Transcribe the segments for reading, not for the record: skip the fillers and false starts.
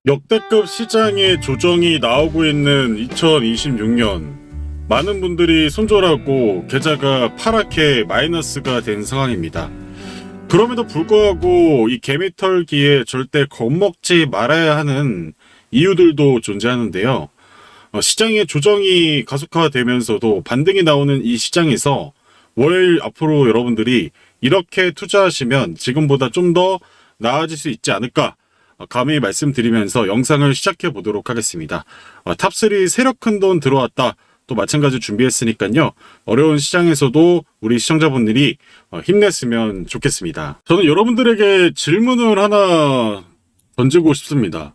역대급 시장의 조정이 나오고 있는 2026년, 많은 분들이 손절하고 계좌가 파랗게 마이너스가 된 상황입니다. 그럼에도 불구하고 이 개미털기에 절대 겁먹지 말아야 하는 이유들도 존재하는데요. 시장의 조정이 가속화되면서도 반등이 나오는 이 시장에서 월 앞으로 여러분들이 이렇게 투자하시면 지금보다 좀 더 나아질 수 있지 않을까 감히 말씀드리면서 영상을 시작해 보도록 하겠습니다. 탑3 세력 큰 돈 들어왔다. 또 마찬가지 준비했으니까요. 어려운 시장에서도 우리 시청자분들이 힘냈으면 좋겠습니다. 저는 여러분들에게 질문을 하나 던지고 싶습니다.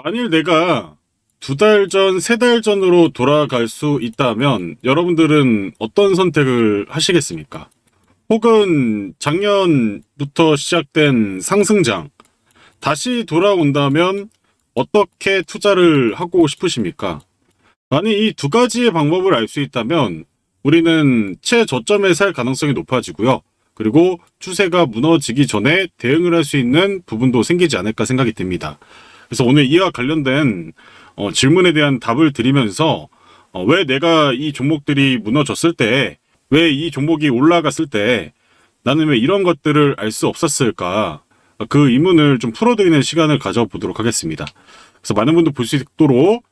만일 내가 2달 전, 3달 전으로 돌아갈 수 있다면 여러분들은 어떤 선택을 하시겠습니까? 혹은 작년부터 시작된 상승장, 다시 돌아온다면 어떻게 투자를 하고 싶으십니까? 만약 이 두 가지의 방법을 알 수 있다면 우리는 최저점에 살 가능성이 높아지고요. 그리고 추세가 무너지기 전에 대응을 할 수 있는 부분도 생기지 않을까 생각이 듭니다. 그래서 오늘 이와 관련된 질문에 대한 답을 드리면서 왜 내가 이 종목들이 무너졌을 때, 왜 이 종목이 올라갔을 때 나는 왜 이런 것들을 알 수 없었을까? 그 의문을 좀 풀어드리는 시간을 가져보도록 하겠습니다. 그래서 많은 분들 볼 수 있도록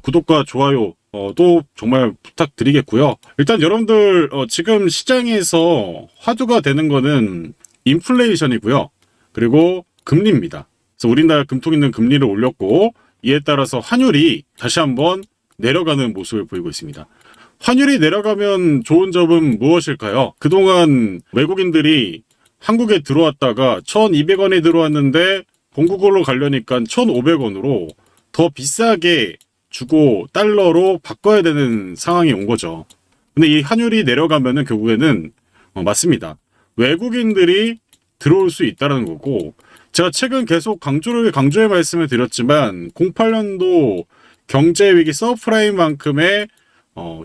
구독과 좋아요도 정말 부탁드리겠고요. 일단 여러분들 지금 시장에서 화두가 되는 거는 인플레이션이고요. 그리고 금리입니다. 그래서 우리나라 금통 있는 금리를 올렸고 이에 따라서 환율이 다시 한번 내려가는 모습을 보이고 있습니다. 환율이 내려가면 좋은 점은 무엇일까요? 그동안 외국인들이 한국에 들어왔다가 1,200원에 들어왔는데 본국으로 가려니까 1,500원으로 더 비싸게 주고 달러로 바꿔야 되는 상황이 온 거죠. 근데 이 환율이 내려가면은 결국에는 맞습니다. 외국인들이 들어올 수 있다는 거고, 제가 최근 계속 강조의 말씀을 드렸지만 08년도 경제위기 서프라임만큼의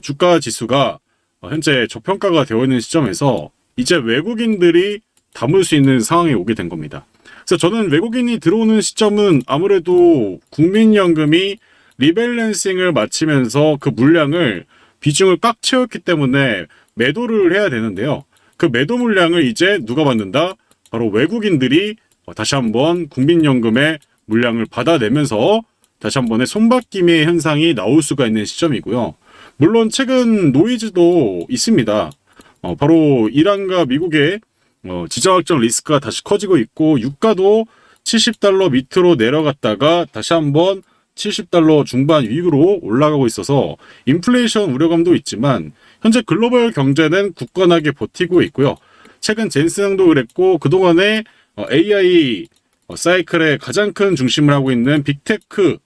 주가 지수가 현재 저평가가 되어 있는 시점에서 이제 외국인들이 담을 수 있는 상황이 오게 된 겁니다. 그래서 저는 외국인이 들어오는 시점은 아무래도 국민연금이 리밸런싱을 마치면서 그 물량을 비중을 꽉 채웠기 때문에 매도를 해야 되는데요. 그 매도 물량을 이제 누가 받는다? 바로 외국인들이 다시 한번 국민연금의 물량을 받아내면서 다시 한번의 손바뀜의 현상이 나올 수가 있는 시점이고요. 물론 최근 노이즈도 있습니다. 바로 이란과 미국의 지정학적 리스크가 다시 커지고 있고, 유가도 70달러 밑으로 내려갔다가 다시 한번 70달러 중반 위로 올라가고 있어서 인플레이션 우려감도 있지만 현재 글로벌 경제는 굳건하게 버티고 있고요. 최근 젠슨도 그랬고 그동안에 AI 사이클의 가장 큰 중심을 하고 있는 빅테크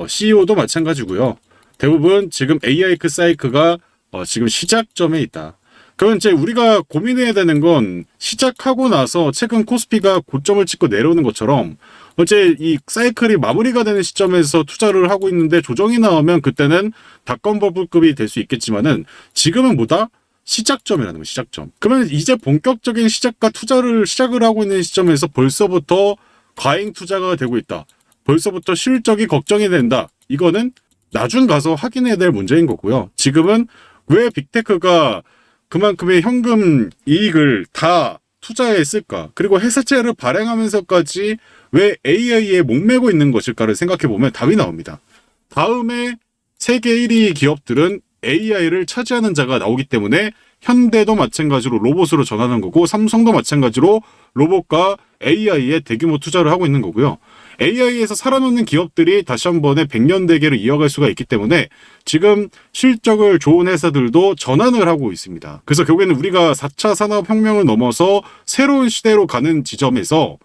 CEO도 마찬가지고요. 대부분 지금 AI 사이클가 지금 시작점에 있다. 그럼 이제 우리가 고민해야 되는 건 시작하고 나서 최근 코스피가 고점을 찍고 내려오는 것처럼 어째 이 사이클이 마무리가 되는 시점에서 투자를 하고 있는데 조정이 나오면 그때는 닷컴 버블급이 될 수 있겠지만은 지금은 뭐다? 시작점이라는 거예요. 시작점. 그러면 이제 본격적인 시작과 투자를 시작을 하고 있는 시점에서 벌써부터 과잉 투자가 되고 있다. 벌써부터 실적이 걱정이 된다. 이거는 나중 가서 확인해야 될 문제인 거고요. 지금은 왜 빅테크가 그만큼의 현금 이익을 다 투자했을까? 그리고 회사채를 발행하면서까지 왜 AI에 목매고 있는 것일까를 생각해보면 답이 나옵니다. 다음에 세계 1위 기업들은 AI를 차지하는 자가 나오기 때문에 현대도 마찬가지로 로봇으로 전하는 거고, 삼성도 마찬가지로 로봇과 AI에 대규모 투자를 하고 있는 거고요. AI에서 살아남는 기업들이 다시 한 번의 100년 대계를 이어갈 수가 있기 때문에 지금 실적을 좋은 회사들도 전환을 하고 있습니다. 그래서 결국에는 우리가 4차 산업혁명을 넘어서 새로운 시대로 가는 지점에서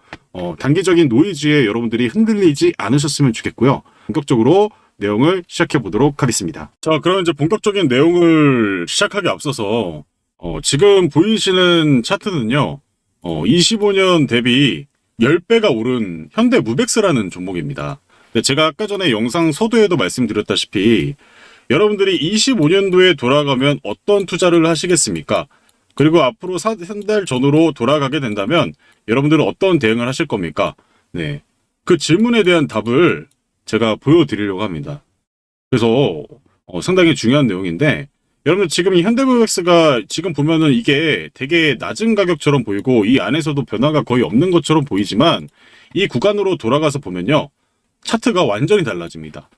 단기적인 노이즈에 여러분들이 흔들리지 않으셨으면 좋겠고요. 본격적으로 내용을 시작해 보도록 하겠습니다. 자, 그럼 이제 본격적인 내용을 시작하기 앞서서 지금 보이시는 차트는요. 25년 대비 10배가 오른 현대무벡스라는 종목입니다. 제가 아까 전에 영상 서두에도 말씀드렸다시피 여러분들이 25년도에 돌아가면 어떤 투자를 하시겠습니까? 그리고 앞으로 3달 전으로 돌아가게 된다면 여러분들은 어떤 대응을 하실 겁니까? 네, 그 질문에 대한 답을 제가 보여드리려고 합니다. 그래서 상당히 중요한 내용인데, 여러분들 지금 이 현대모비스가 지금 보면은 이게 되게 낮은 가격처럼 보이고 이 안에서도 변화가 거의 없는 것처럼 보이지만, 이 구간으로 돌아가서 보면요, 차트가 완전히 달라집니다.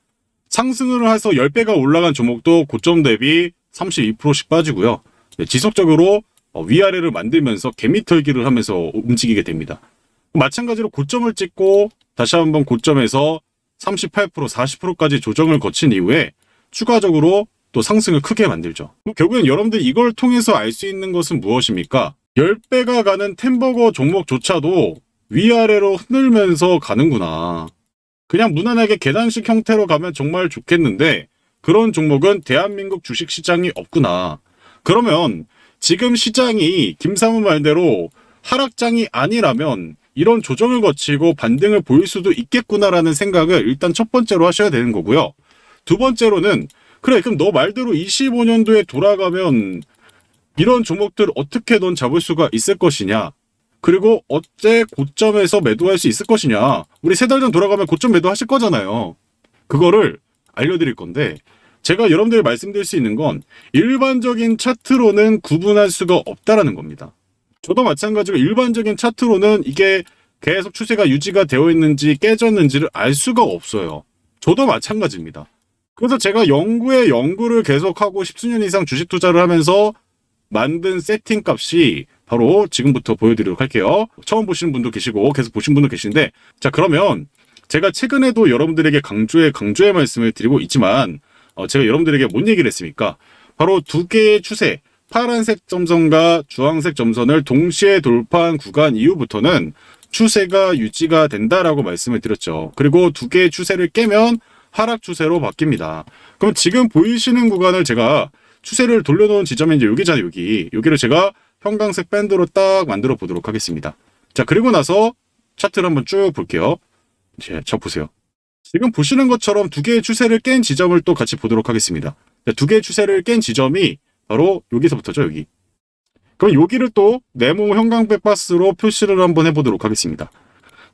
상승을 해서 10배가 올라간 종목도 고점 대비 32%씩 빠지고요. 네, 지속적으로 위아래를 만들면서 개미털기를 하면서 움직이게 됩니다. 마찬가지로 고점을 찍고 다시 한번 고점에서 38%, 40%까지 조정을 거친 이후에 추가적으로 또 상승을 크게 만들죠. 결국엔 여러분들 이걸 통해서 알 수 있는 것은 무엇입니까? 10배가 가는 템버거 종목조차도 위아래로 흔들면서 가는구나. 그냥 무난하게 계단식 형태로 가면 정말 좋겠는데 그런 종목은 대한민국 주식시장이 없구나. 그러면 지금 시장이 김사무 말대로 하락장이 아니라면 이런 조정을 거치고 반등을 보일 수도 있겠구나라는 생각을 일단 첫 번째로 하셔야 되는 거고요. 두 번째로는 그래 그럼 너 말대로 25년도에 돌아가면 이런 종목들 어떻게 넌 잡을 수가 있을 것이냐. 그리고 어째 고점에서 매도할 수 있을 것이냐. 우리 3달 전 돌아가면 고점 매도하실 거잖아요. 그거를 알려드릴 건데 제가 여러분들이 말씀드릴 수 있는 건 일반적인 차트로는 구분할 수가 없다라는 겁니다. 저도 마찬가지로 일반적인 차트로는 이게 계속 추세가 유지가 되어 있는지 깨졌는지를 알 수가 없어요. 저도 마찬가지입니다. 그래서 제가 연구를 계속하고 10수년 이상 주식 투자를 하면서 만든 세팅 값이 바로 지금부터 보여드리도록 할게요. 처음 보시는 분도 계시고 계속 보신 분도 계신데, 자 그러면 제가 최근에도 여러분들에게 강조의 말씀을 드리고 있지만 제가 여러분들에게 뭔 얘기를 했습니까? 바로 두 개의 추세, 파란색 점선과 주황색 점선을 동시에 돌파한 구간 이후부터는 추세가 유지가 된다라고 말씀을 드렸죠. 그리고 두 개의 추세를 깨면 하락 추세로 바뀝니다. 그럼 지금 보이시는 구간을 제가 추세를 돌려놓은 지점이 이제 여기잖아요. 여기를 제가 형광색 밴드로 딱 만들어 보도록 하겠습니다. 자, 그리고 나서 차트를 한번 쭉 볼게요. 자, 보세요. 지금 보시는 것처럼 두 개의 추세를 깬 지점을 또 같이 보도록 하겠습니다. 자, 두 개의 추세를 깬 지점이 바로 여기서부터죠, 여기. 그럼 여기를 또 네모 형광백 바스로 표시를 한번 해보도록 하겠습니다.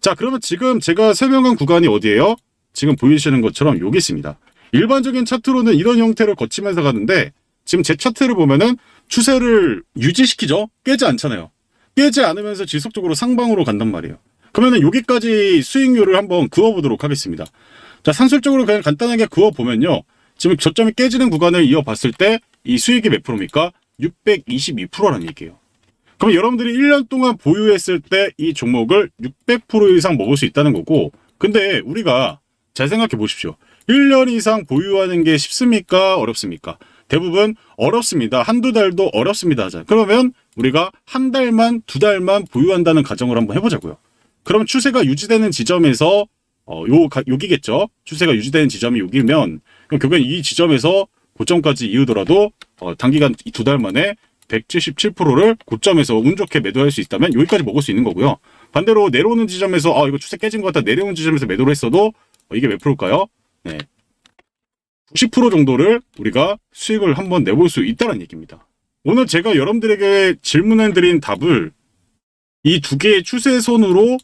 자, 그러면 지금 제가 설명한 구간이 어디예요? 지금 보이시는 것처럼 여기 있습니다. 일반적인 차트로는 이런 형태를 거치면서 가는데 지금 제 차트를 보면은 추세를 유지시키죠? 깨지 않잖아요. 깨지 않으면서 지속적으로 상방으로 간단 말이에요. 그러면은 여기까지 수익률을 한번 그어보도록 하겠습니다. 자, 산술적으로 그냥 간단하게 그어보면요. 지금 저점이 깨지는 구간을 이어봤을 때 이 수익이 몇 프로입니까? 622%라는 얘기예요. 그럼 여러분들이 1년 동안 보유했을 때 이 종목을 600% 이상 먹을 수 있다는 거고, 근데 우리가 잘 생각해 보십시오. 1년 이상 보유하는 게 쉽습니까? 어렵습니까? 대부분 어렵습니다. 한두 달도 어렵습니다. 자, 그러면 우리가 한 달만, 두 달만 보유한다는 가정을 한번 해보자고요. 그럼 추세가 유지되는 지점에서 여기겠죠. 추세가 유지되는 지점이 여기면 그럼 결국엔 이 지점에서 고점까지 이으더라도 단기간 두 달 만에 177%를 고점에서 운 좋게 매도할 수 있다면 여기까지 먹을 수 있는 거고요. 반대로 내려오는 지점에서 이거 추세 깨진 것 같다. 내려오는 지점에서 매도를 했어도 이게 몇 프로일까요? 네. 90% 정도를 우리가 수익을 한번 내볼 수 있다는 얘기입니다. 오늘 제가 여러분들에게 질문해드린 답을 이 두 개의 추세선으로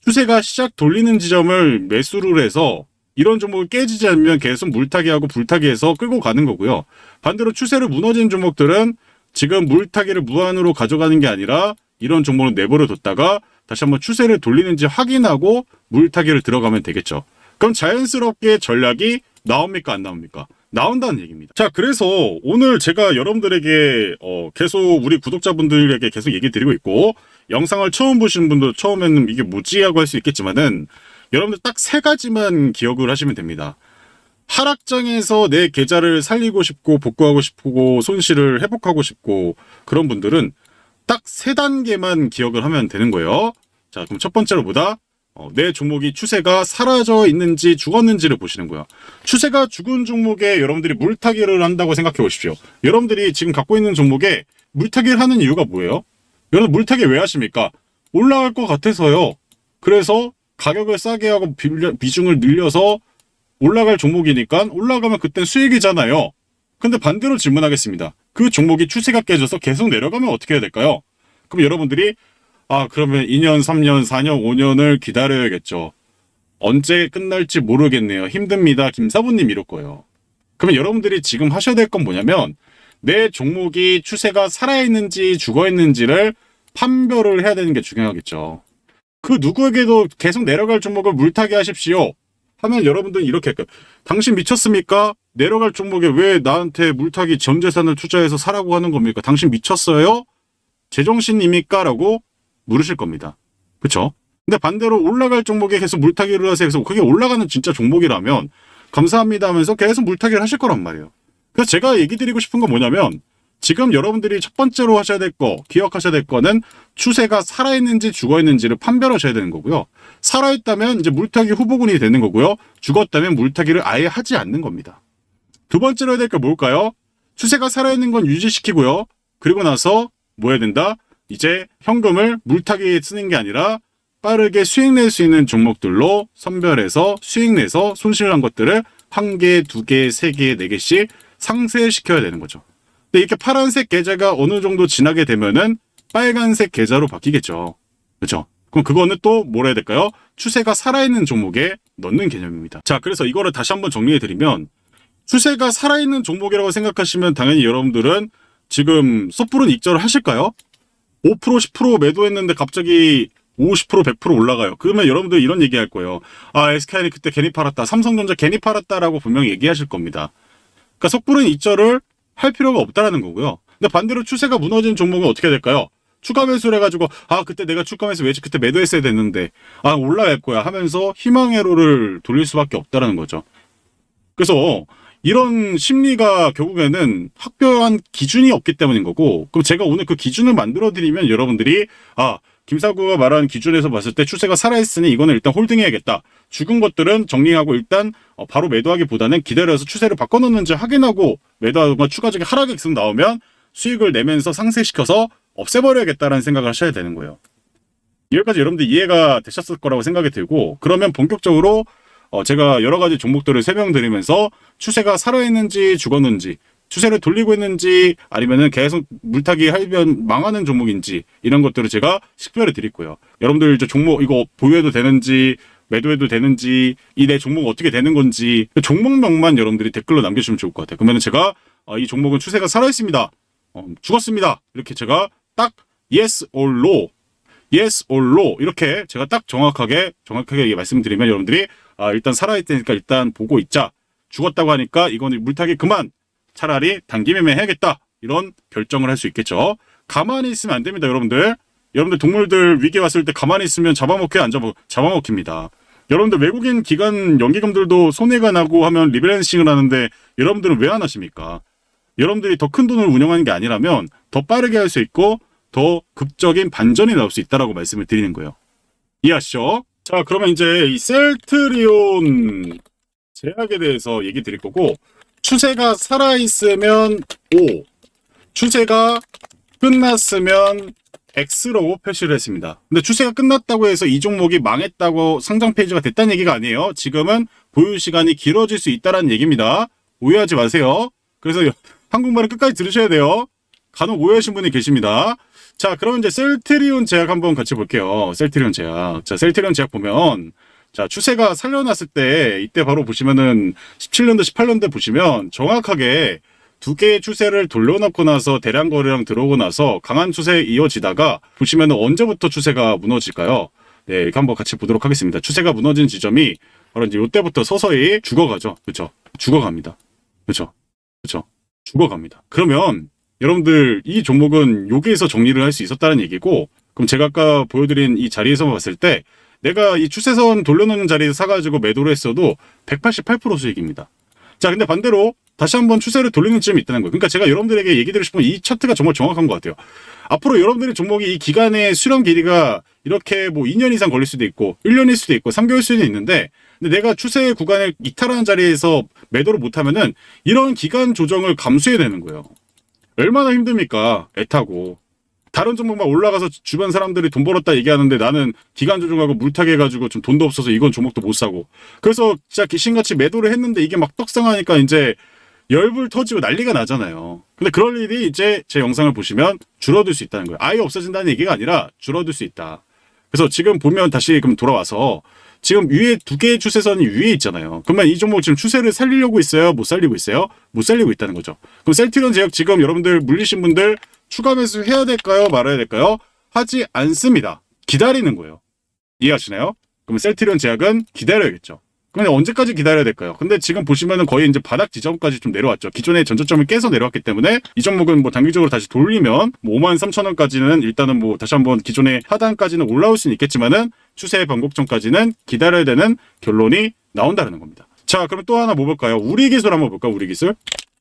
추세가 시작 돌리는 지점을 매수를 해서 이런 종목을 깨지지 않으면 계속 물타기하고 불타기해서 끌고 가는 거고요. 반대로 추세를 무너진 종목들은 지금 물타기를 무한으로 가져가는 게 아니라 이런 종목을 내버려 뒀다가 다시 한번 추세를 돌리는지 확인하고 물타기를 들어가면 되겠죠. 그럼 자연스럽게 전략이 나옵니까 안 나옵니까? 나온다는 얘기입니다. 자, 그래서 오늘 제가 여러분들에게 계속 우리 구독자분들에게 계속 얘기 드리고 있고, 영상을 처음 보시는 분도 처음에는 이게 뭐지 하고 할 수 있겠지만은 여러분들 딱 3가지만 기억을 하시면 됩니다. 하락장에서 내 계좌를 살리고 싶고 복구하고 싶고 손실을 회복하고 싶고 그런 분들은 딱 3단계만 기억을 하면 되는 거예요. 자, 그럼 첫 번째로 뭐다? 내 종목이 추세가 사라져 있는지 죽었는지를 보시는 거예요. 추세가 죽은 종목에 여러분들이 물타기를 한다고 생각해 보십시오. 여러분들이 지금 갖고 있는 종목에 물타기를 하는 이유가 뭐예요? 여러분 물타기 왜 하십니까? 올라갈 것 같아서요. 그래서 가격을 싸게 하고 비중을 늘려서 올라갈 종목이니까 올라가면 그땐 수익이잖아요. 근데 반대로 질문하겠습니다. 그 종목이 추세가 깨져서 계속 내려가면 어떻게 해야 될까요? 그럼 여러분들이 그러면 2년, 3년, 4년, 5년을 기다려야겠죠. 언제 끝날지 모르겠네요. 힘듭니다. 김사부님 이럴 거예요. 그러면 여러분들이 지금 하셔야 될 건 뭐냐면 내 종목이 추세가 살아있는지 죽어있는지를 판별을 해야 되는 게 중요하겠죠. 그 누구에게도 계속 내려갈 종목을 물타기 하십시오 하면 여러분들은 이렇게 할까요? 당신 미쳤습니까? 내려갈 종목에 왜 나한테 물타기 전 재산을 투자해서 사라고 하는 겁니까? 당신 미쳤어요? 제정신입니까? 라고 물으실 겁니다. 그쵸? 근데 반대로 올라갈 종목에 계속 물타기를 하세요. 그래서 그게 올라가는 진짜 종목이라면 감사합니다 하면서 계속 물타기를 하실 거란 말이에요. 그래서 제가 얘기 드리고 싶은 건 뭐냐면 지금 여러분들이 첫 번째로 하셔야 될 거, 기억하셔야 될 거는 추세가 살아있는지 죽어있는지를 판별하셔야 되는 거고요. 살아있다면 이제 물타기 후보군이 되는 거고요. 죽었다면 물타기를 아예 하지 않는 겁니다. 두 번째로 해야 될 게 뭘까요? 추세가 살아있는 건 유지시키고요. 그리고 나서 뭐 해야 된다? 이제 현금을 물타기에 쓰는 게 아니라 빠르게 수익 낼 수 있는 종목들로 선별해서 수익 내서 손실난 것들을 1개, 2개, 3개, 4개씩 상쇄시켜야 되는 거죠. 근데 이렇게 파란색 계좌가 어느 정도 지나게 되면은 빨간색 계좌로 바뀌겠죠. 그렇죠? 그럼 그거는 또 뭐라 해야 될까요? 추세가 살아있는 종목에 넣는 개념입니다. 자, 그래서 이거를 다시 한번 정리해드리면 추세가 살아있는 종목이라고 생각하시면 당연히 여러분들은 지금 섣부른 익절을 하실까요? 5%, 10% 매도했는데 갑자기 50%, 100% 올라가요. 그러면 여러분들 이런 얘기 할 거예요. 아, SK하이닉스 그때 괜히 팔았다. 삼성전자 괜히 팔았다라고 분명히 얘기하실 겁니다. 그러니까 섣부른 익절을 할 필요가 없다라는 거고요. 근데 반대로 추세가 무너진 종목은 어떻게 될까요? 추가 매수를 해가지고 아 그때 내가 추가 매수 왜 그때 매도했어야 됐는데 아 올라갈 거야 하면서 희망회로를 돌릴 수밖에 없다라는 거죠. 그래서 이런 심리가 결국에는 확고한 기준이 없기 때문인 거고 그럼 제가 오늘 그 기준을 만들어 드리면 여러분들이 아 김사구가 말한 기준에서 봤을 때 추세가 살아있으니 이거는 일단 홀딩해야겠다. 죽은 것들은 정리하고 일단 바로 매도하기보다는 기다려서 추세를 바꿔놓는지 확인하고 매도하거나 추가적인 하락이 계속 나오면 수익을 내면서 상쇄시켜서 없애버려야겠다라는 생각을 하셔야 되는 거예요. 여기까지 여러분들 이해가 되셨을 거라고 생각이 들고 그러면 본격적으로 제가 여러 가지 종목들을 설명드리면서 추세가 살아있는지 죽었는지 추세를 돌리고 있는지 아니면은 계속 물타기 하면 망하는 종목인지 이런 것들을 제가 식별해 드릴 거예요. 여러분들 이제 종목 이거 보유해도 되는지 매도해도 되는지 이 내 종목 어떻게 되는 건지 종목명만 여러분들이 댓글로 남겨주시면 좋을 것 같아요. 그러면 제가 이 종목은 추세가 살아있습니다. 죽었습니다. 이렇게 제가 딱 yes or no, yes or no 이렇게 제가 딱 정확하게 말씀드리면 여러분들이 일단 살아있다니까 일단 보고 있자. 죽었다고 하니까 이거는 물타기 그만. 차라리 단기 매매해야겠다. 이런 결정을 할 수 있겠죠. 가만히 있으면 안 됩니다, 여러분들. 여러분들 동물들 위기에 왔을 때 가만히 있으면 잡아먹혀야 안 잡아먹힙니다. 여러분들 외국인 기관 연기금들도 손해가 나고 하면 리밸런싱을 하는데 여러분들은 왜 안 하십니까? 여러분들이 더 큰 돈을 운영하는 게 아니라면 더 빠르게 할 수 있고 더 극적인 반전이 나올 수 있다라고 말씀을 드리는 거예요. 이해하시죠? 자, 그러면 이제 이 셀트리온 제약에 대해서 얘기 드릴 거고 추세가 살아있으면 O, 추세가 끝났으면 X로 표시를 했습니다. 근데 추세가 끝났다고 해서 이 종목이 망했다고 상장 페이지가 됐다는 얘기가 아니에요. 지금은 보유 시간이 길어질 수 있다는 얘기입니다. 오해하지 마세요. 그래서 한국말을 끝까지 들으셔야 돼요. 간혹 오해하신 분이 계십니다. 자, 그럼 이제 셀트리온 제약 한번 같이 볼게요. 셀트리온 제약. 자, 셀트리온 제약 보면 자, 추세가 살려놨을 때 이때 바로 보시면은 17년도 18년도 보시면 정확하게 두 개의 추세를 돌려놓고 나서 대량 거래량 들어오고 나서 강한 추세 이어지다가 보시면은 언제부터 추세가 무너질까요? 네, 이렇게 한번 같이 보도록 하겠습니다. 추세가 무너진 지점이 바로 이제 이때부터 서서히 죽어가죠. 그렇죠? 죽어갑니다. 그렇죠? 그렇죠? 죽어갑니다. 그러면 여러분들 이 종목은 여기에서 정리를 할 수 있었다는 얘기고 그럼 제가 아까 보여드린 이 자리에서 봤을 때 내가 이 추세선 돌려놓는 자리에서 사가지고 매도를 했어도 188% 수익입니다. 자, 근데 반대로 다시 한번 추세를 돌리는 지점이 있다는 거예요. 그러니까 제가 여러분들에게 얘기 드리고 싶은 이 차트가 정말 정확한 것 같아요. 앞으로 여러분들의 종목이 이 기간의 수령 길이가 이렇게 뭐 2년 이상 걸릴 수도 있고 1년일 수도 있고 3개월 수도 있는데 근데 내가 추세 구간을 이탈하는 자리에서 매도를 못하면은 이런 기간 조정을 감수해야 되는 거예요. 얼마나 힘듭니까? 애타고. 다른 종목만 올라가서 주변 사람들이 돈 벌었다 얘기하는데 나는 기간 조정하고 물타기 해가지고 좀 돈도 없어서 이건 종목도 못 사고. 그래서 진짜 귀신같이 매도를 했는데 이게 막 떡상하니까 이제 열불 터지고 난리가 나잖아요. 근데 그럴 일이 이제 제 영상을 보시면 줄어들 수 있다는 거예요. 아예 없어진다는 얘기가 아니라 줄어들 수 있다. 그래서 지금 보면 다시 그럼 돌아와서 지금 위에 두 개의 추세선이 위에 있잖아요. 그러면 이 종목 지금 추세를 살리려고 있어요? 못 살리고 있어요? 못 살리고 있다는 거죠. 그럼 셀트리온 제약 지금 여러분들 물리신 분들 추가 매수 해야 될까요? 말아야 될까요? 하지 않습니다. 기다리는 거예요. 이해하시나요? 그럼 셀트리온 제약은 기다려야겠죠. 그럼 언제까지 기다려야 될까요? 근데 지금 보시면은 거의 이제 바닥 지점까지 좀 내려왔죠. 기존의 전저점을 깨서 내려왔기 때문에 이 종목은 뭐 단기적으로 다시 돌리면 53,000원까지는 일단은 뭐 다시 한번 기존의 하단까지는 올라올 수는 있겠지만은 추세 변곡점까지는 기다려야 되는 결론이 나온다는 겁니다. 자, 그럼 또 하나 뭐 볼까요? 우리 기술 한번 볼까요? 우리 기술.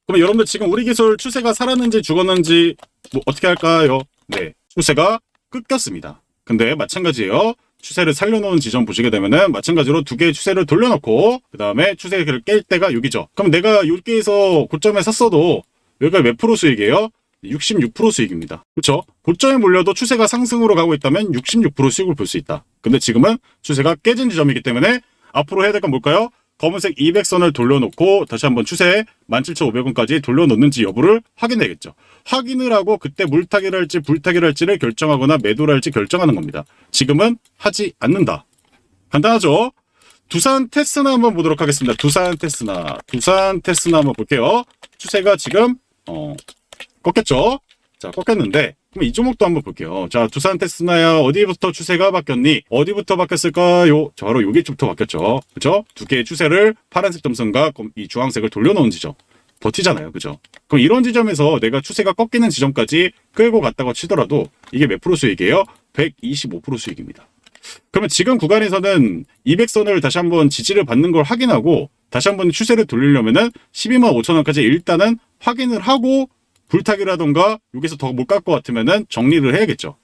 그럼 여러분들 지금 우리 기술 추세가 살았는지 죽었는지 뭐 어떻게 할까요? 네, 추세가 끊겼습니다. 근데 마찬가지예요. 추세를 살려놓은 지점 보시게 되면은 마찬가지로 두 개의 추세를 돌려놓고 그 다음에 추세를 깰 때가 여기죠. 그럼 내가 여기에서 고점에 샀어도 여기가 몇 프로 수익이에요? 66% 수익입니다. 그렇죠? 고점에 몰려도 추세가 상승으로 가고 있다면 66% 수익을 볼 수 있다. 근데 지금은 추세가 깨진 지점이기 때문에 앞으로 해야 될 건 뭘까요? 검은색 200선을 돌려놓고 다시 한번 추세 17,500원까지 돌려놓는지 여부를 확인해야겠죠. 확인을 하고 그때 물타기를 할지 불타기를 할지를 결정하거나 매도를 할지 결정하는 겁니다. 지금은 하지 않는다. 간단하죠? 두산 테스나 한번 보도록 하겠습니다. 두산 테스나 한번 볼게요. 추세가 지금 꺾였죠? 자, 꺾였는데 그럼 이 종목도 한번 볼게요. 자, 두산 테스나야 어디부터 추세가 바뀌었니? 어디부터 바뀌었을까요? 자, 바로 여기부터 바뀌었죠. 그죠? 두 개의 추세를 파란색 점선과 이 주황색을 돌려놓은 지점. 버티잖아요. 그죠? 그럼 이런 지점에서 내가 추세가 꺾이는 지점까지 끌고 갔다고 치더라도 이게 몇 프로 수익이에요? 125% 수익입니다. 그러면 지금 구간에서는 200선을 다시 한번 지지를 받는 걸 확인하고 다시 한번 추세를 돌리려면은 125,000원까지 일단은 확인을 하고 불타기라던가 여기서 더 못 갈 것 같으면은 정리를 해야겠죠.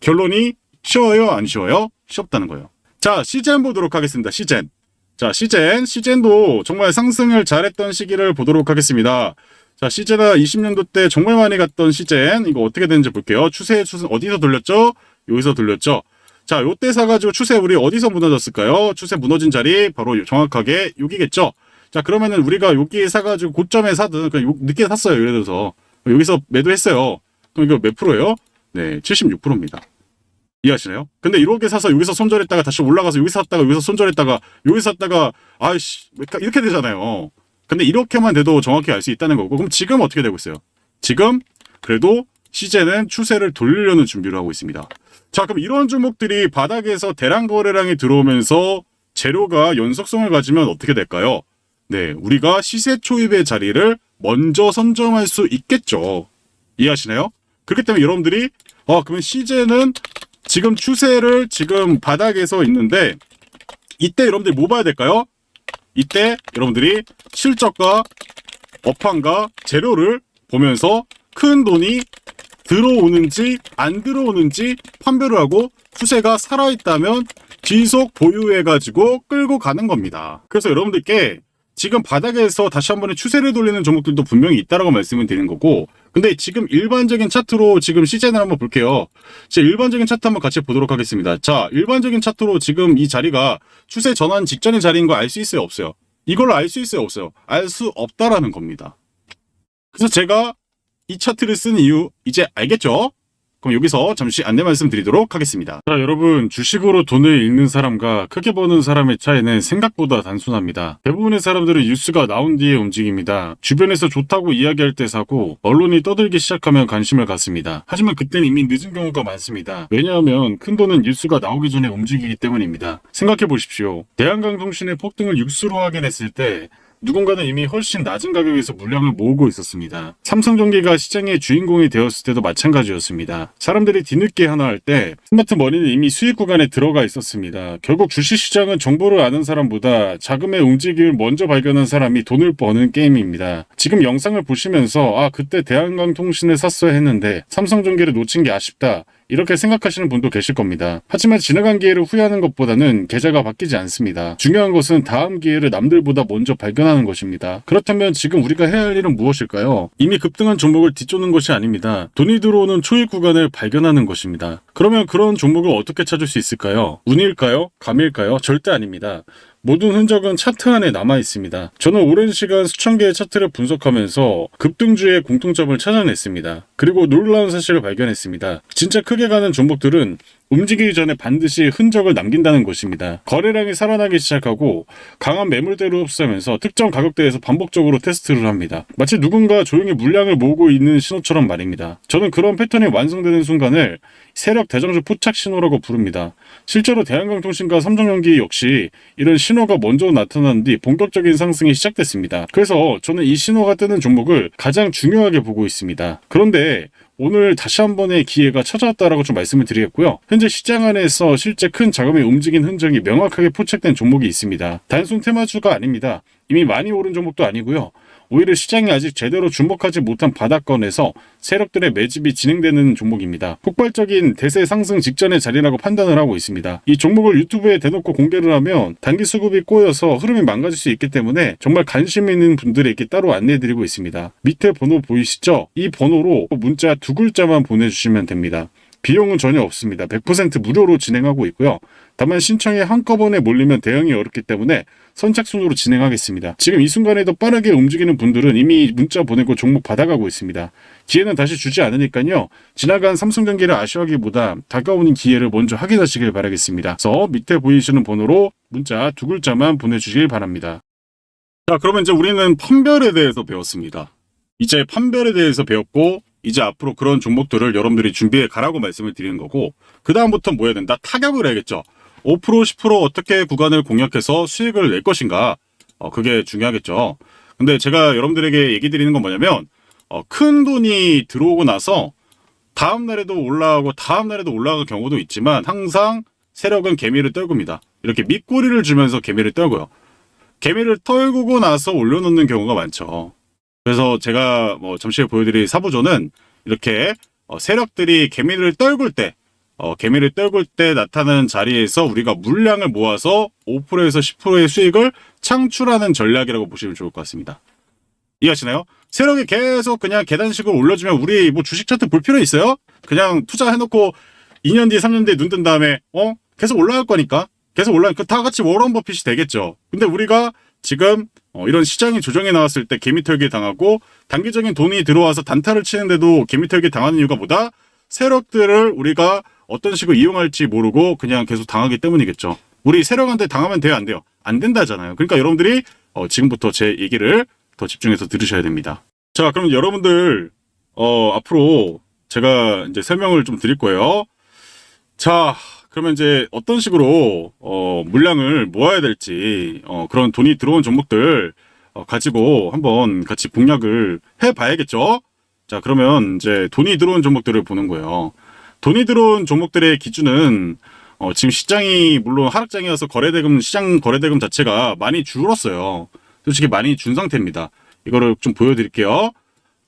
결론이 쉬워요? 안 쉬워요? 쉽다는 거예요. 자, 시젠 보도록 하겠습니다. 시젠. 자, 시젠도 정말 상승을 잘했던 시기를 보도록 하겠습니다. 자, 시젠아 20년도 때 정말 많이 갔던 시젠. 이거 어떻게 되는지 볼게요. 추세 어디서 돌렸죠? 여기서 돌렸죠. 자, 요때 사가지고 추세 우리 어디서 무너졌을까요? 추세 무너진 자리 바로 정확하게 여기겠죠. 자, 그러면은 우리가 여기에 사가지고 고점에 사든 그냥 늦게 샀어요. 예를 들어서 여기서 매도했어요. 그럼 이거 몇 프로예요? 네, 76%입니다. 이해하시나요? 근데 이렇게 사서 여기서 손절했다가 다시 올라가서 여기서 샀다가 여기서 손절했다가 여기서 샀다가 아이씨 이렇게 되잖아요. 근데 이렇게만 돼도 정확히 알 수 있다는 거고 그럼 지금 어떻게 되고 있어요? 지금 그래도 시제는 추세를 돌리려는 준비를 하고 있습니다. 자, 그럼 이런 종목들이 바닥에서 대량 거래량이 들어오면서 재료가 연속성을 가지면 어떻게 될까요? 네, 우리가 시세 초입의 자리를 먼저 선점할 수 있겠죠. 이해하시나요? 그렇기 때문에 여러분들이 그러면 시제는 지금 추세를 지금 바닥에서 있는데 이때 여러분들이 뭐 봐야 될까요? 이때 여러분들이 실적과 업황과 재료를 보면서 큰 돈이 들어오는지 안 들어오는지 판별을 하고 추세가 살아있다면 지속 보유해가지고 끌고 가는 겁니다. 그래서 여러분들께 지금 바닥에서 다시 한 번에 추세를 돌리는 종목들도 분명히 있다라고 말씀을 드리는 거고 근데 지금 일반적인 차트로 지금 시즌을 한번 볼게요. 자, 일반적인 차트 한번 같이 보도록 하겠습니다. 자, 일반적인 차트로 지금 이 자리가 추세 전환 직전의 자리인 거 알 수 있어요? 없어요? 이걸로 알 수 있어요? 없어요? 알 수 없다라는 겁니다. 그래서 제가 이 차트를 쓴 이유 이제 알겠죠? 그럼 여기서 잠시 안내 말씀드리도록 하겠습니다. 자, 여러분 주식으로 돈을 잃는 사람과 크게 버는 사람의 차이는 생각보다 단순합니다. 대부분의 사람들은 뉴스가 나온 뒤에 움직입니다. 주변에서 좋다고 이야기할 때 사고 언론이 떠들기 시작하면 관심을 갖습니다. 하지만 그때는 이미 늦은 경우가 많습니다. 왜냐하면 큰 돈은 뉴스가 나오기 전에 움직이기 때문입니다. 생각해 보십시오. 대한강통신의 폭등을 뉴스로 확인했을 때 누군가는 이미 훨씬 낮은 가격에서 물량을 모으고 있었습니다. 삼성전기가 시장의 주인공이 되었을 때도 마찬가지였습니다. 사람들이 뒤늦게 하나 할 때 스마트머니는 이미 수익 구간에 들어가 있었습니다. 결국 주식시장은 정보를 아는 사람보다 자금의 움직임을 먼저 발견한 사람이 돈을 버는 게임입니다. 지금 영상을 보시면서 그때 대한강통신을 샀어야 했는데 삼성전기를 놓친 게 아쉽다. 이렇게 생각하시는 분도 계실 겁니다. 하지만 지나간 기회를 후회하는 것보다는 계좌가 바뀌지 않습니다. 중요한 것은 다음 기회를 남들보다 먼저 발견하는 것입니다. 그렇다면 지금 우리가 해야 할 일은 무엇일까요? 이미 급등한 종목을 뒤쫓는 것이 아닙니다. 돈이 들어오는 초입 구간을 발견하는 것입니다. 그러면 그런 종목을 어떻게 찾을 수 있을까요? 운일까요? 감일까요? 절대 아닙니다. 모든 흔적은 차트 안에 남아 있습니다. 저는 오랜 시간 수천 개의 차트를 분석하면서 급등주의 공통점을 찾아냈습니다. 그리고 놀라운 사실을 발견했습니다. 진짜 크게 가는 종목들은 움직이기 전에 반드시 흔적을 남긴다는 것입니다. 거래량이 살아나기 시작하고 강한 매물대로 흡수하면서 특정 가격대에서 반복적으로 테스트를 합니다. 마치 누군가 조용히 물량을 모으고 있는 신호처럼 말입니다. 저는 그런 패턴이 완성되는 순간을 세력 대정주 포착 신호라고 부릅니다. 실제로 대한강통신과 삼성전기 역시 이런 신호가 먼저 나타난 뒤 본격적인 상승이 시작됐습니다. 그래서 저는 이 신호가 뜨는 종목을 가장 중요하게 보고 있습니다. 그런데 오늘 다시 한 번의 기회가 찾아왔다라고 좀 말씀을 드리겠고요. 현재 시장 안에서 실제 큰 자금이 움직인 흔적이 명확하게 포착된 종목이 있습니다. 단순 테마주가 아닙니다. 이미 많이 오른 종목도 아니고요. 오히려 시장이 아직 제대로 주목하지 못한 바닥권에서 세력들의 매집이 진행되는 종목입니다. 폭발적인 대세 상승 직전의 자리라고 판단을 하고 있습니다. 이 종목을 유튜브에 대놓고 공개를 하면 단기 수급이 꼬여서 흐름이 망가질 수 있기 때문에 정말 관심 있는 분들에게 따로 안내해드리고 있습니다. 밑에 번호 보이시죠? 이 번호로 문자 2글자만 보내주시면 됩니다. 비용은 전혀 없습니다. 100% 무료로 진행하고 있고요. 다만 신청이 한꺼번에 몰리면 대응이 어렵기 때문에 선착순으로 진행하겠습니다. 지금 이 순간에도 빠르게 움직이는 분들은 이미 문자 보내고 종목 받아가고 있습니다. 기회는 다시 주지 않으니까요. 지나간 삼성전기를 아쉬워하기보다 다가오는 기회를 먼저 확인하시길 바라겠습니다. 그래서 밑에 보이시는 번호로 문자 2글자만 보내주시길 바랍니다. 자, 그러면 이제 우리는 판별에 대해서 배웠습니다. 이제 판별에 대해서 배웠고 이제 앞으로 그런 종목들을 여러분들이 준비해 가라고 말씀을 드리는 거고 그 다음부터 뭐 해야 된다? 타격을 해야겠죠. 5% 10% 어떻게 구간을 공략해서 수익을 낼 것인가 그게 중요하겠죠. 근데 제가 여러분들에게 얘기 드리는 건 뭐냐면 큰 돈이 들어오고 나서 다음 날에도 올라가고 다음 날에도 올라갈 경우도 있지만 항상 세력은 개미를 떨굽니다. 이렇게 밑꼬리를 주면서 개미를 떨고요. 개미를 떨구고 나서 올려놓는 경우가 많죠. 그래서 제가 잠시 후에 보여드릴 사부조는 이렇게 세력들이 개미를 떨굴 때 나타나는 자리에서 우리가 물량을 모아서 5%에서 10%의 수익을 창출하는 전략이라고 보시면 좋을 것 같습니다. 이해하시나요? 세력이 계속 그냥 계단식으로 올려주면 우리 뭐 주식 차트 볼 필요 있어요? 그냥 투자해놓고 2년 뒤 3년 뒤에 눈 뜬 다음에 계속 올라갈 거니까 계속 올라가니까 다 같이 워런 버핏이 되겠죠. 근데 우리가 지금 이런 시장이 조정이 나왔을 때 개미털기 당하고 단기적인 돈이 들어와서 단타를 치는데도 개미털기 당하는 이유가 뭐다? 세력들을 우리가 어떤 식으로 이용할지 모르고 그냥 계속 당하기 때문이겠죠. 우리 세력한테 당하면 돼요, 안 돼요? 안 된다잖아요. 그러니까 여러분들이 지금부터 제 얘기를 더 집중해서 들으셔야 됩니다. 자, 그럼 여러분들 앞으로 제가 이제 설명을 좀 드릴 거예요. 자, 그러면 이제 어떤 식으로 물량을 모아야 될지 그런 돈이 들어온 종목들 가지고 한번 같이 공략을 해봐야겠죠. 자, 그러면 이제 돈이 들어온 종목들을 보는 거예요. 돈이 들어온 종목들의 기준은 지금 시장이 물론 하락장이어서 시장 거래대금 자체가 많이 줄었어요. 솔직히 많이 준 상태입니다. 이거를 좀 보여드릴게요.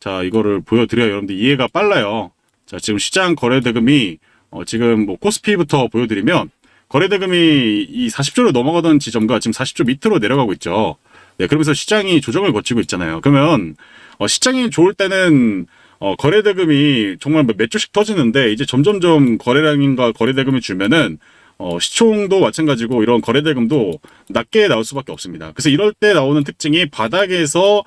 자, 이거를 보여드려야 여러분들 이해가 빨라요. 자, 지금 시장 거래대금이 지금 뭐 코스피부터 보여드리면 거래대금이 이 40조를 넘어가던 지점과 지금 40조 밑으로 내려가고 있죠. 네, 그러면서 시장이 조정을 거치고 있잖아요. 그러면 시장이 좋을 때는 거래대금이 정말 몇 조씩 터지는데 이제 점점점 거래량인가 거래대금이 줄면은 시총도 마찬가지고 이런 거래대금도 낮게 나올 수밖에 없습니다. 그래서 이럴 때 나오는 특징이 바닥에서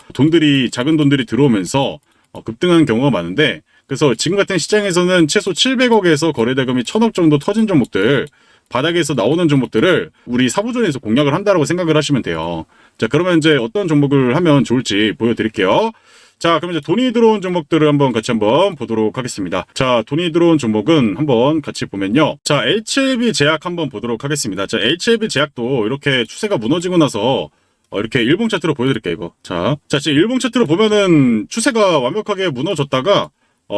작은 돈들이 들어오면서 급등하는 경우가 많은데 그래서 지금 같은 시장에서는 최소 700억에서 거래대금이 1000억 정도 터진 종목들 바닥에서 나오는 종목들을 우리 사부존에서 공략을 한다라고 생각을 하시면 돼요. 자, 그러면 이제 어떤 종목을 하면 좋을지 보여드릴게요. 자, 그럼 이제 돈이 들어온 종목들을 같이 보도록 하겠습니다. 자, 돈이 들어온 종목은 한번 같이 보면요. 자, HLB 제약 한번 보도록 하겠습니다. 자, HLB 제약도 이렇게 추세가 무너지고 나서 이렇게 일봉 차트로 보여드릴게요, 이거. 자, 지금 일봉 차트로 보면은 추세가 완벽하게 무너졌다가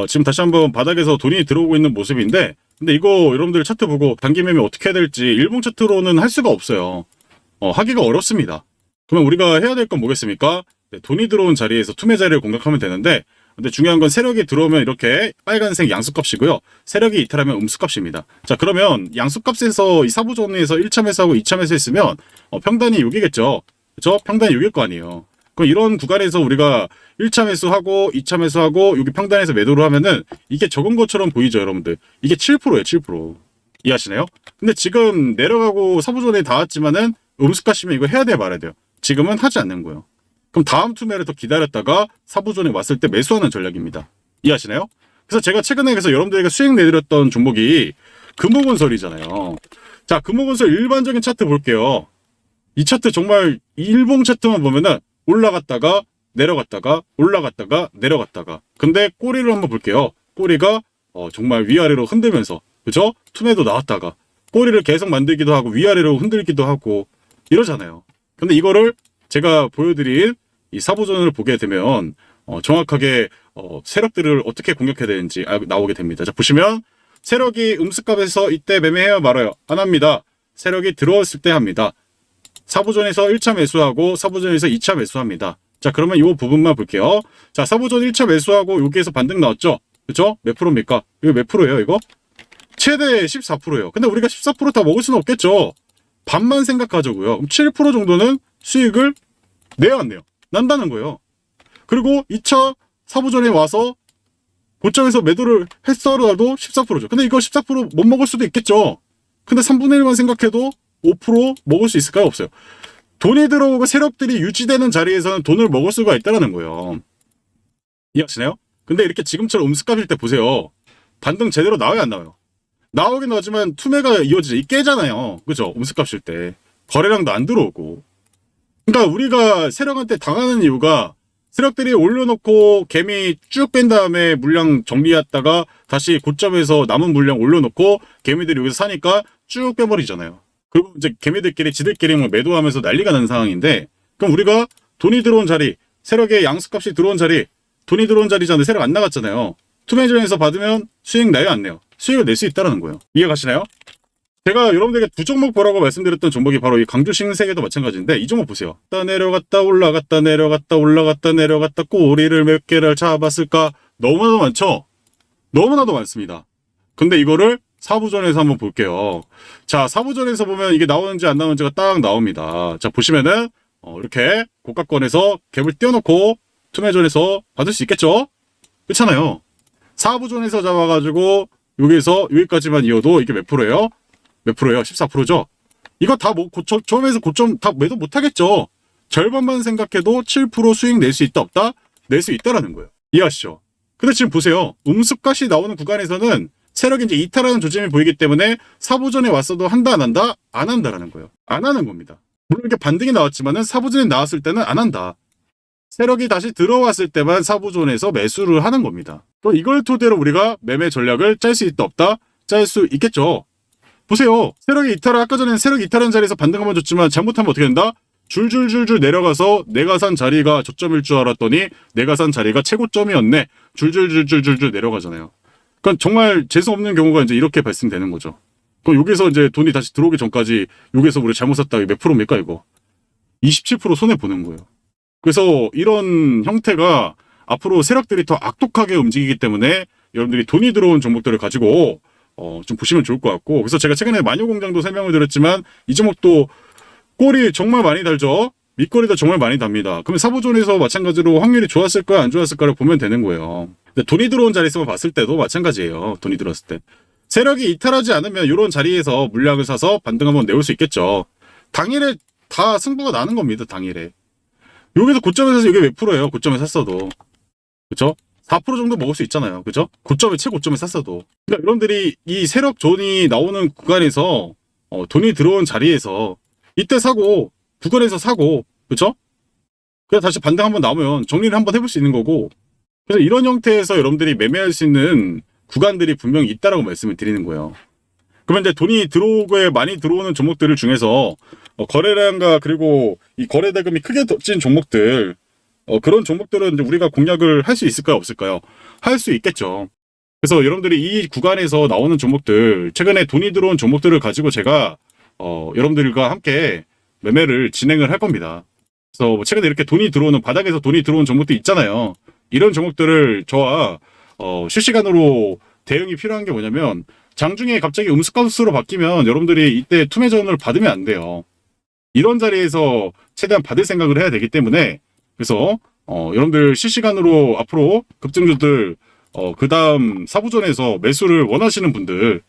지금 다시 한번 바닥에서 돈이 들어오고 있는 모습인데 근데 이거 여러분들 차트 보고 단기 매매 어떻게 해야 될지 일봉 차트로는 할 수가 없어요. 하기가 어렵습니다. 그러면 우리가 해야 될 건 뭐겠습니까? 네, 돈이 들어온 자리에서 투매 자리를 공략하면 되는데 근데 중요한 건 세력이 들어오면 이렇게 빨간색 양수값이고요. 세력이 이탈하면 음수값입니다. 자, 그러면 양수값에서 이 사부존에서 1차 매수하고 2차 매수했으면 평단이 6이겠죠. 그렇죠? 평단이 6일 거 아니에요. 그럼 이런 구간에서 우리가 1차 매수하고 2차 매수하고 여기 평단에서 매도를 하면은 이게 적은 것처럼 보이죠, 여러분들. 이게 7%예요, 7%. 이해하시나요? 근데 지금 내려가고 사부존에 닿았지만은 음수값이면 이거 해야 돼요, 말아야 돼요. 지금은 하지 않는 거예요. 그럼 다음 투매를 더 기다렸다가 사부존에 왔을 때 매수하는 전략입니다. 이해하시나요? 그래서 제가 최근에 여러분들에게 수익 내드렸던 종목이 금호건설이잖아요. 자, 금호건설 일반적인 차트 볼게요. 이 차트 정말 일봉 차트만 보면은 올라갔다가 내려갔다가 올라갔다가 내려갔다가. 근데 꼬리를 한번 볼게요. 꼬리가 정말 위아래로 흔들면서, 그죠? 투매도 나왔다가 꼬리를 계속 만들기도 하고 위아래로 흔들기도 하고 이러잖아요. 근데 이거를 제가 보여드린 이 사보전을 보게 되면 정확하게 세력들을 어떻게 공략해야 되는지 나오게 됩니다. 자, 보시면 세력이 음수값에서 이때 매매해야 말아요. 안 합니다. 세력이 들어왔을 때 합니다. 사보전에서 1차 매수하고 사보전에서 2차 매수합니다. 자, 그러면 이 부분만 볼게요. 자, 사보전 1차 매수하고 여기에서 반등 나왔죠? 그죠? 몇 프로입니까? 이거 몇 프로예요, 이거? 최대 14%예요. 근데 우리가 14%다 먹을 수는 없겠죠? 반만 생각하자고요. 7% 정도는 수익을 내야 안 내요. 난다는 거예요. 그리고 2차 사보전에 와서 고점에서 매도를 했어라도 14%죠. 근데 이거 14%못 먹을 수도 있겠죠. 근데 3분의 1만 생각해도 5% 먹을 수 있을까요? 없어요. 돈이 들어오고 세력들이 유지되는 자리에서는 돈을 먹을 수가 있다는 거예요. 이해하시나요? 근데 이렇게 지금처럼 음수값일 때 보세요. 반등 제대로 나와야 안 나와요? 나오긴 나오지만 투매가 이어지죠. 이 깨잖아요. 그죠? 음수값일 때. 거래량도 안 들어오고. 그러니까 우리가 세력한테 당하는 이유가 세력들이 올려놓고 개미 쭉 뺀 다음에 물량 정리했다가 다시 고점에서 남은 물량 올려놓고 개미들이 여기서 사니까 쭉 빼버리잖아요. 그리고 이제 개미들끼리 지들끼리 뭐 매도하면서 난리가 나는 상황인데, 그럼 우리가 돈이 들어온 자리, 세력의 양수값이 들어온 자리, 돈이 들어온 자리잖아요. 세력 안 나갔잖아요. 투매전에서 받으면 수익 나요, 안 내요? 수익을 낼 수 있다는 거예요. 이해가시나요? 제가 여러분들에게 두 종목 보라고 말씀드렸던 종목이 바로 이 강주신세계도 마찬가지인데, 이 종목 보세요. 내려갔다 올라갔다 내려갔다 올라갔다 내려갔다 꼬리를 몇 개를 잡았을까? 너무나도 많죠? 너무나도 많습니다. 근데 이거를 사부전에서 한번 볼게요. 자, 사부전에서 보면 이게 나오는지 안 나오는지가 딱 나옵니다. 자, 보시면은 이렇게 고가권에서 갭을 띄워놓고 투매전에서 받을 수 있겠죠? 그렇잖아요. 사부전에서 잡아가지고 여기서 여기까지만 이어도 이게 몇 프로예요? 몇 프로예요? 14%죠? 이거 다 뭐 처음에서 고점 다 매도 못하겠죠? 절반만 생각해도 7% 수익 낼 수 있다 없다? 낼 수 있다라는 거예요. 이해하시죠? 근데 지금 보세요. 음수가시 나오는 구간에서는 세력이 이제 이탈하는 조짐이 보이기 때문에 사보전에 왔어도 한다 안 한다? 안 한다라는 거예요. 안 하는 겁니다. 물론 이렇게 반등이 나왔지만은 사보전에 나왔을 때는 안 한다. 세력이 다시 들어왔을 때만 사보전에서 매수를 하는 겁니다. 또 이걸 토대로 우리가 매매 전략을 짤 수 있다 없다? 짤 수 있겠죠. 보세요. 세력이 이탈을 아까 전에는 세력이 이탈한 자리에서 반등 한번 줬지만 잘못하면 어떻게 된다? 줄줄줄줄 내려가서 내가 산 자리가 저점일 줄 알았더니 내가 산 자리가 최고점이었네. 줄줄줄줄줄 내려가잖아요. 그러니까 정말 재수 없는 경우가 이제 이렇게 발생되는 거죠. 그럼 여기서 이제 돈이 다시 들어오기 전까지 여기서 우리 잘못 샀다. 몇 프로입니까 이거? 27% 손해 보는 거예요. 그래서 이런 형태가 앞으로 세력들이 더 악독하게 움직이기 때문에 여러분들이 돈이 들어온 종목들을 가지고 좀 보시면 좋을 것 같고, 그래서 제가 최근에 마녀공장도 설명을 드렸지만 이 종목도 꼬리 정말 많이 달죠. 밑꼬리도 정말 많이 답니다. 그러면 사보존에서 마찬가지로 확률이 좋았을까 안 좋았을까를 보면 되는 거예요. 근데 돈이 들어온 자리에서 봤을 때도 마찬가지예요. 돈이 들어왔을 때. 세력이 이탈하지 않으면 이런 자리에서 물량을 사서 반등 한번 내올 수 있겠죠. 당일에 다 승부가 나는 겁니다. 당일에. 여기서 고점에 사서 이게 몇 프로예요? 고점에 샀어도. 그쵸? 4% 정도 먹을 수 있잖아요. 그죠? 고점에 최고점에 샀어도. 그러니까 여러분들이 이 세력 존이 나오는 구간에서 돈이 들어온 자리에서 이때 사고 구간에서 사고, 그쵸? 그래서 다시 반등 한번 나오면 정리를 한번 해볼 수 있는 거고, 그래서 이런 형태에서 여러분들이 매매할 수 있는 구간들이 분명히 있다라고 말씀을 드리는 거예요. 그러면 이제 돈이 들어오고 많이 들어오는 종목들을 중에서 거래량과 그리고 이 거래 대금이 크게 찐 종목들, 그런 종목들은 이제 우리가 공략을 할 수 있을까요? 없을까요? 할 수 있겠죠. 그래서 여러분들이 이 구간에서 나오는 종목들, 최근에 돈이 들어온 종목들을 가지고 제가 여러분들과 함께 매매를 진행을 할 겁니다. 그래서 뭐 최근에 이렇게 돈이 들어오는 바닥에서 돈이 들어온 종목들 있잖아요. 이런 종목들을 저와 실시간으로 대응이 필요한 게 뭐냐면, 장중에 갑자기 음수가수로 바뀌면 여러분들이 이때 투매전을 받으면 안 돼요. 이런 자리에서 최대한 받을 생각을 해야 되기 때문에, 그래서 여러분들 실시간으로 앞으로 급등주들 그 다음 사부전에서 매수를 원하시는 분들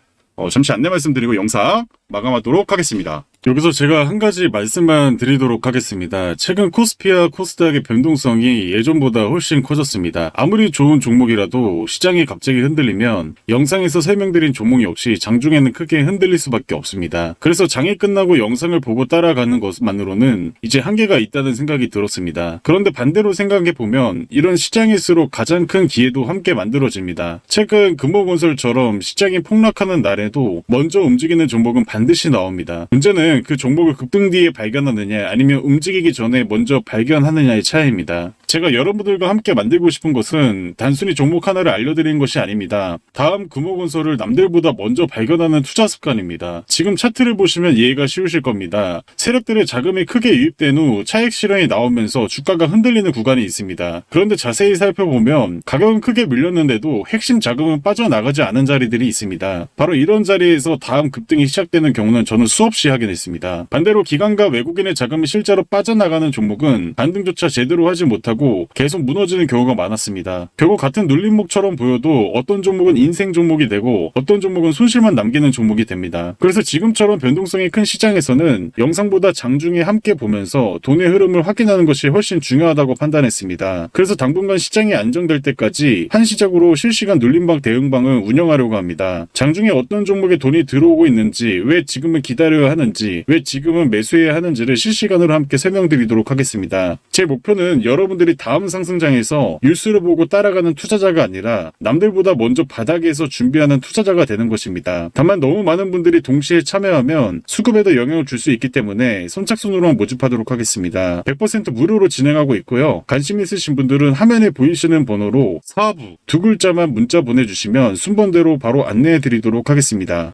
잠시 안내 말씀드리고 영상 마감하도록 하겠습니다. 여기서 제가 한 가지 말씀만 드리도록 하겠습니다. 최근 코스피와 코스닥의 변동성이 예전보다 훨씬 커졌습니다. 아무리 좋은 종목이라도 시장이 갑자기 흔들리면 영상에서 설명드린 종목 역시 장중에는 크게 흔들릴 수밖에 없습니다. 그래서 장이 끝나고 영상을 보고 따라가는 것만으로는 이제 한계가 있다는 생각이 들었습니다. 그런데 반대로 생각해보면 이런 시장일수록 가장 큰 기회도 함께 만들어집니다. 최근 금호건설처럼 시장이 폭락하는 날에도 먼저 움직이는 종목은 반드시 나옵니다. 문제는 그 종목을 급등 뒤에 발견하느냐 아니면 움직이기 전에 먼저 발견하느냐의 차이입니다. 제가 여러분들과 함께 만들고 싶은 것은 단순히 종목 하나를 알려드리는 것이 아닙니다. 다음 금호건설을 남들보다 먼저 발견하는 투자 습관입니다. 지금 차트를 보시면 이해가 쉬우실 겁니다. 세력들의 자금이 크게 유입된 후 차익 실현이 나오면서 주가가 흔들리는 구간이 있습니다. 그런데 자세히 살펴보면 가격은 크게 밀렸는데도 핵심 자금은 빠져나가지 않은 자리들이 있습니다. 바로 이런 자리에서 다음 급등이 시작되는 경우는 저는 수없이 확인했습니다. 반대로 기관과 외국인의 자금이 실제로 빠져나가는 종목은 반등조차 제대로 하지 못하고 계속 무너지는 경우가 많았습니다. 결국 같은 눌림목처럼 보여도 어떤 종목은 인생 종목이 되고 어떤 종목은 손실만 남기는 종목이 됩니다. 그래서 지금처럼 변동성이 큰 시장에서는 영상보다 장중에 함께 보면서 돈의 흐름을 확인하는 것이 훨씬 중요하다고 판단했습니다. 그래서 당분간 시장이 안정될 때까지 한시적으로 실시간 눌림방 대응방을 운영하려고 합니다. 장중에 어떤 종목에 돈이 들어오고 있는지, 왜 지금은 기다려야 하는지, 왜 지금은 매수해야 하는지를 실시간으로 함께 설명드리도록 하겠습니다. 제 목표는 여러분들이 다음 상승장에서 뉴스를 보고 따라가는 투자자가 아니라 남들보다 먼저 바닥에서 준비하는 투자자가 되는 것입니다. 다만 너무 많은 분들이 동시에 참여하면 수급에도 영향을 줄 수 있기 때문에 선착순으로만 모집하도록 하겠습니다. 100% 무료로 진행하고 있고요. 관심 있으신 분들은 화면에 보이시는 번호로 사부 두 글자만 문자 보내주시면 순번대로 바로 안내해 드리도록 하겠습니다.